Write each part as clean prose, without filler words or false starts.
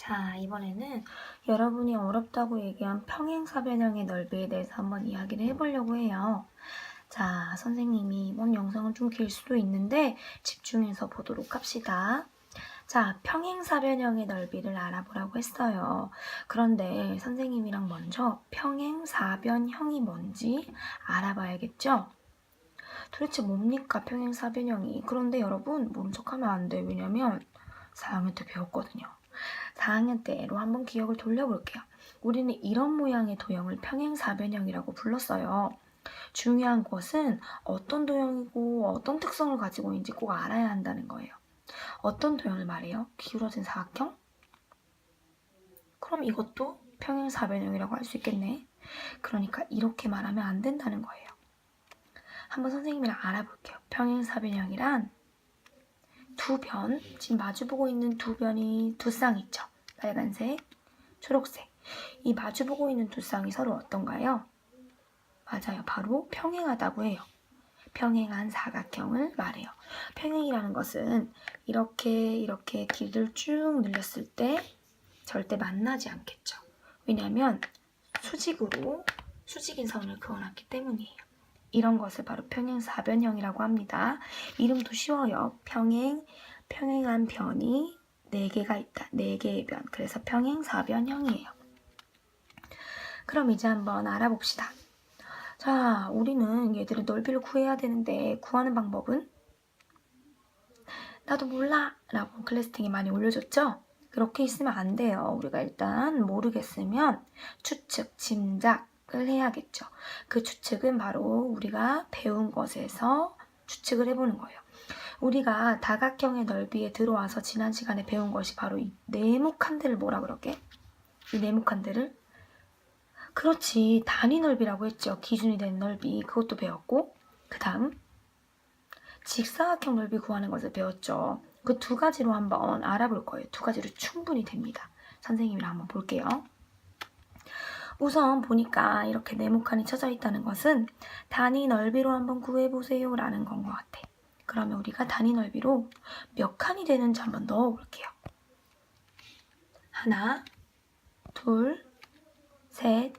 자, 이번에는 여러분이 어렵다고 얘기한 평행사변형의 넓이에 대해서 한번 이야기를 해보려고 해요. 자, 선생님이 이번 영상은 좀 길 수도 있는데 집중해서 보도록 합시다. 자, 평행사변형의 넓이를 알아보라고 했어요. 그런데 선생님이랑 먼저 평행사변형이 뭔지 알아봐야겠죠? 도대체 뭡니까, 평행사변형이? 그런데 여러분, 모른 척하면 안 돼요. 왜냐면 4학년 때 배웠거든요. 4학년 때로 한번 기억을 돌려볼게요. 우리는 이런 모양의 도형을 평행사변형이라고 불렀어요. 중요한 것은 어떤 도형이고 어떤 특성을 가지고 있는지 꼭 알아야 한다는 거예요. 어떤 도형을 말해요? 기울어진 사각형? 그럼 이것도 평행사변형이라고 할 수 있겠네. 그러니까 이렇게 말하면 안 된다는 거예요. 한번 선생님이랑 알아볼게요. 평행사변형이란 두 변, 지금 마주보고 있는 두 변이 두 쌍 있죠? 빨간색, 초록색. 이 마주보고 있는 두 쌍이 서로 어떤가요? 맞아요. 바로 평행하다고 해요. 평행한 사각형을 말해요. 평행이라는 것은 이렇게 길을 쭉 늘렸을 때 절대 만나지 않겠죠. 왜냐하면 수직인 선을 그어놨기 때문이에요. 이런 것을 바로 평행사변형이라고 합니다. 이름도 쉬워요. 평행한 변이 4개가 있다. 4개의 변. 그래서 평행사변형이에요. 그럼 이제 한번 알아봅시다. 자, 우리는 얘들의 넓이를 구해야 되는데 구하는 방법은? 나도 몰라! 라고 클래스팅이 많이 올려줬죠? 그렇게 있으면 안 돼요. 우리가 일단 모르겠으면 추측, 짐작을 해야겠죠. 그 추측은 바로 우리가 배운 것에서 추측을 해보는 거예요. 우리가 다각형의 넓이에 들어와서 지난 시간에 배운 것이 바로 이 네모칸들을 뭐라 그러게? 이 네모칸들을? 그렇지, 단위 넓이라고 했죠. 기준이 된 넓이, 그것도 배웠고, 그 다음 직사각형 넓이 구하는 것을 배웠죠. 그 두 가지로 한번 알아볼 거예요. 두 가지로 충분히 됩니다. 선생님이랑 한번 볼게요. 우선 보니까 이렇게 네모칸이 쳐져 있다는 것은 단위 넓이로 한번 구해보세요 라는 건 것 같아. 그러면 우리가 단위 넓이로 몇 칸이 되는지 한번 넣어볼게요. 하나, 둘, 셋,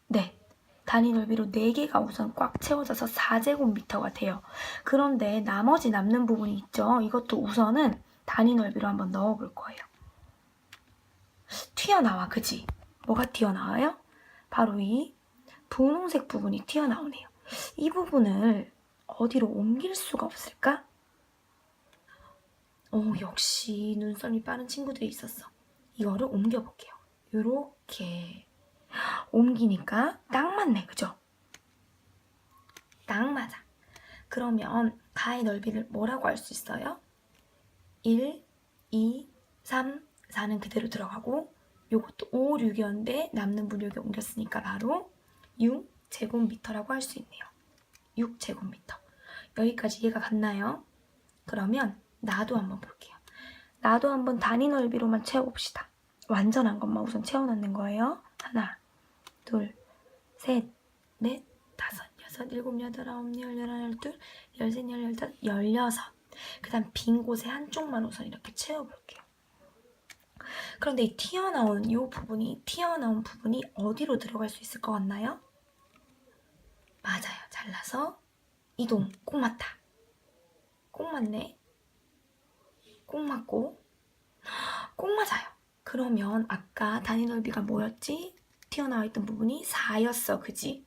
넷. 단위 넓이로 4개가 우선 꽉 채워져서 4제곱미터가 돼요. 그런데 나머지 남는 부분이 있죠. 이것도 우선은 단위 넓이로 한번 넣어볼 거예요. 튀어나와, 그지? 뭐가 튀어나와요? 바로 이 분홍색 부분이 튀어나오네요. 이 부분을 어디로 옮길 수가 없을까? 역시 눈썰미 빠른 친구들이 있었어. 이거를 옮겨볼게요. 요렇게 옮기니까 딱 맞네, 그죠? 딱 맞아. 그러면 가의 넓이를 뭐라고 할 수 있어요? 1, 2, 3, 4는 그대로 들어가고 요것도 5, 6이었는데 남는 분 여기 옮겼으니까 바로 6제곱미터라고 할 수 있네요. 6제곱미터. 여기까지 이해가 갔나요? 그러면 나도 한번 볼게요. 나도 한번 단위 넓이로만 채워봅시다. 완전한 것만 우선 채워넣는 거예요. 하나, 둘, 셋, 넷, 다섯, 여섯, 일곱, 여덟, 아홉, 열, 열하나, 열둘, 열셋, 열여덟, 열여섯. 그 다음 빈 곳에 한쪽만 우선 이렇게 채워볼게요. 그런데 이 튀어나온 부분이 어디로 들어갈 수 있을 것 같나요? 맞아요. 잘라서 이동. 꼭 맞다. 꼭 맞네. 꼭 맞고. 꼭 맞아요. 그러면 아까 단위 넓이가 뭐였지? 튀어나와 있던 부분이 4였어. 그지?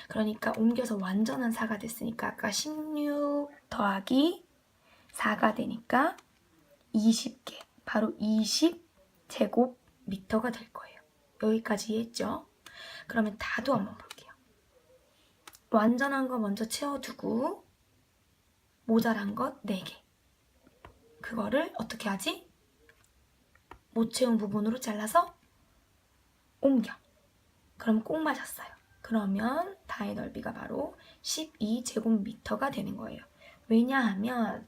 그러니까 옮겨서 완전한 4가 됐으니까 아까 16 더하기 4가 되니까 20개. 바로 20제곱미터가 될 거예요. 여기까지 이해했죠? 그러면 다도 한번 볼게요. 완전한 거 먼저 채워두고 모자란 것 4개. 그거를 어떻게 하지? 못 채운 부분으로 잘라서 옮겨. 그럼 꼭 맞았어요. 그러면 다의 넓이가 바로 12제곱미터가 되는 거예요. 왜냐하면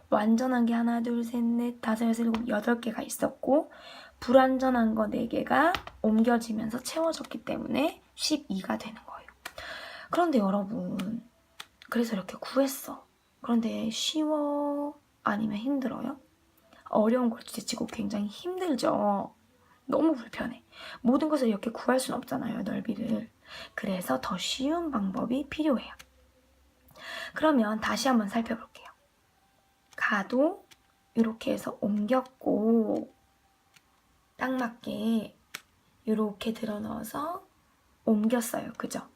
완전한 게 하나, 둘, 셋, 넷, 다섯, 여섯, 일곱, 8개가 있었고 불완전한 거 4개가 옮겨지면서 채워졌기 때문에 12가 되는 거예요. 그런데 여러분, 그래서 이렇게 구했어. 그런데 쉬워? 아니면 힘들어요? 어려운 걸 둘째치고 굉장히 힘들죠. 너무 불편해. 모든 것을 이렇게 구할 수는 없잖아요, 넓이를. 그래서 더 쉬운 방법이 필요해요. 그러면 다시 한번 살펴볼게요. 가도 이렇게 해서 옮겼고 딱 맞게 이렇게 들어 넣어서 옮겼어요. 그죠?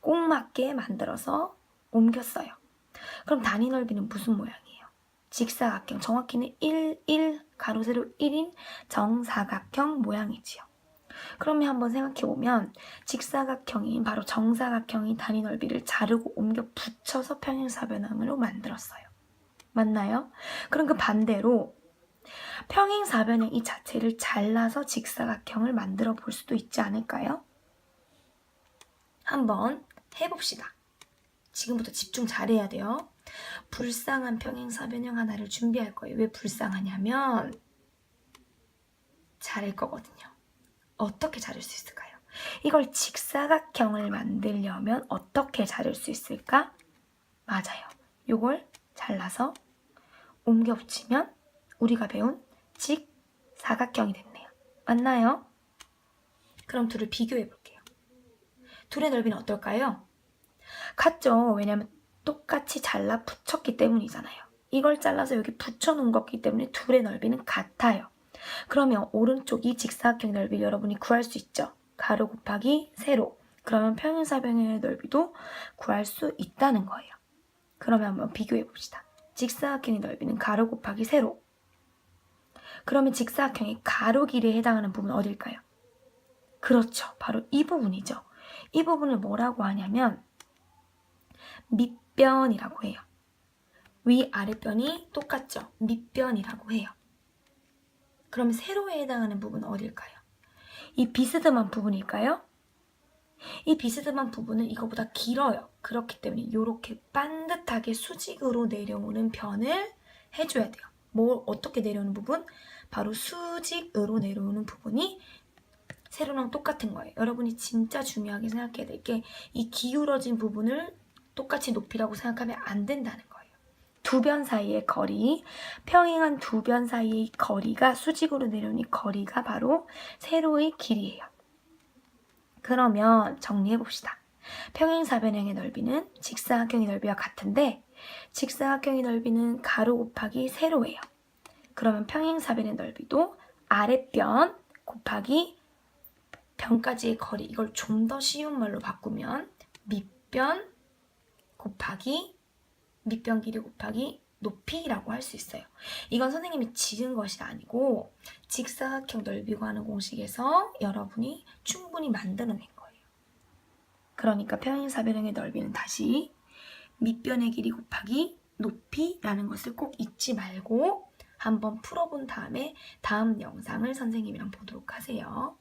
꼭 맞게 만들어서 옮겼어요. 그럼 단위 넓이는 무슨 모양이에요? 직사각형, 정확히는 1, 가로 세로 1인 정사각형 모양이지요. 그러면 한번 생각해보면 직사각형인 바로 정사각형인 단위 넓이를 자르고 옮겨 붙여서 평행사변형으로 만들었어요. 맞나요? 그럼 그 반대로 평행사변형 이 자체를 잘라서 직사각형을 만들어 볼 수도 있지 않을까요? 한번 해봅시다. 지금부터 집중 잘해야 돼요. 불쌍한 평행사변형 하나를 준비할 거예요. 왜 불쌍하냐면 자를 거거든요. 어떻게 자를 수 있을까요? 이걸 직사각형을 만들려면 어떻게 자를 수 있을까? 맞아요. 이걸 잘라서 옮겨 붙이면 우리가 배운 직사각형이 됐네요. 맞나요? 그럼 둘을 비교해 볼게요. 둘의 넓이는 어떨까요? 같죠? 왜냐하면 똑같이 잘라 붙였기 때문이잖아요. 이걸 잘라서 여기 붙여놓은 거기 때문에 둘의 넓이는 같아요. 그러면 오른쪽 이 직사각형 넓이 여러분이 구할 수 있죠? 가로 곱하기 세로. 그러면 평행사변형의 넓이도 구할 수 있다는 거예요. 그러면 한번 비교해 봅시다. 직사각형의 넓이는 가로 곱하기 세로. 그러면 직사각형의 가로 길이에 해당하는 부분은 어딜까요? 그렇죠. 바로 이 부분이죠. 이 부분을 뭐라고 하냐면 밑변이라고 해요. 위 아랫변이 똑같죠. 밑변이라고 해요. 그럼 세로에 해당하는 부분은 어딜까요? 이 비스듬한 부분일까요? 이 비스듬한 부분은 이거보다 길어요. 그렇기 때문에 이렇게 반듯하게 수직으로 내려오는 변을 해줘야 돼요. 어떻게 내려오는 부분? 바로 수직으로 내려오는 부분이 세로랑 똑같은 거예요. 여러분이 진짜 중요하게 생각해야 될 게 이 기울어진 부분을 똑같이 높이라고 생각하면 안 된다는 거예요. 두 변 사이의 거리, 평행한 두 변 사이의 거리가 수직으로 내려오는 거리가 바로 세로의 길이에요. 그러면 정리해봅시다. 평행사변형의 넓이는 직사각형의 넓이와 같은데 직사각형의 넓이는 가로 곱하기 세로예요. 그러면 평행사변의 넓이도 아랫변 곱하기 변까지의 거리, 이걸 좀 더 쉬운 말로 바꾸면 밑변 곱하기 밑변 길이 곱하기 높이라고 할 수 있어요. 이건 선생님이 지은 것이 아니고 직사각형 넓이 구하는 공식에서 여러분이 충분히 만들어낸 거예요. 그러니까 평행사변형의 넓이는 다시 밑변의 길이 곱하기 높이라는 것을 꼭 잊지 말고 한번 풀어본 다음에 다음 영상을 선생님이랑 보도록 하세요.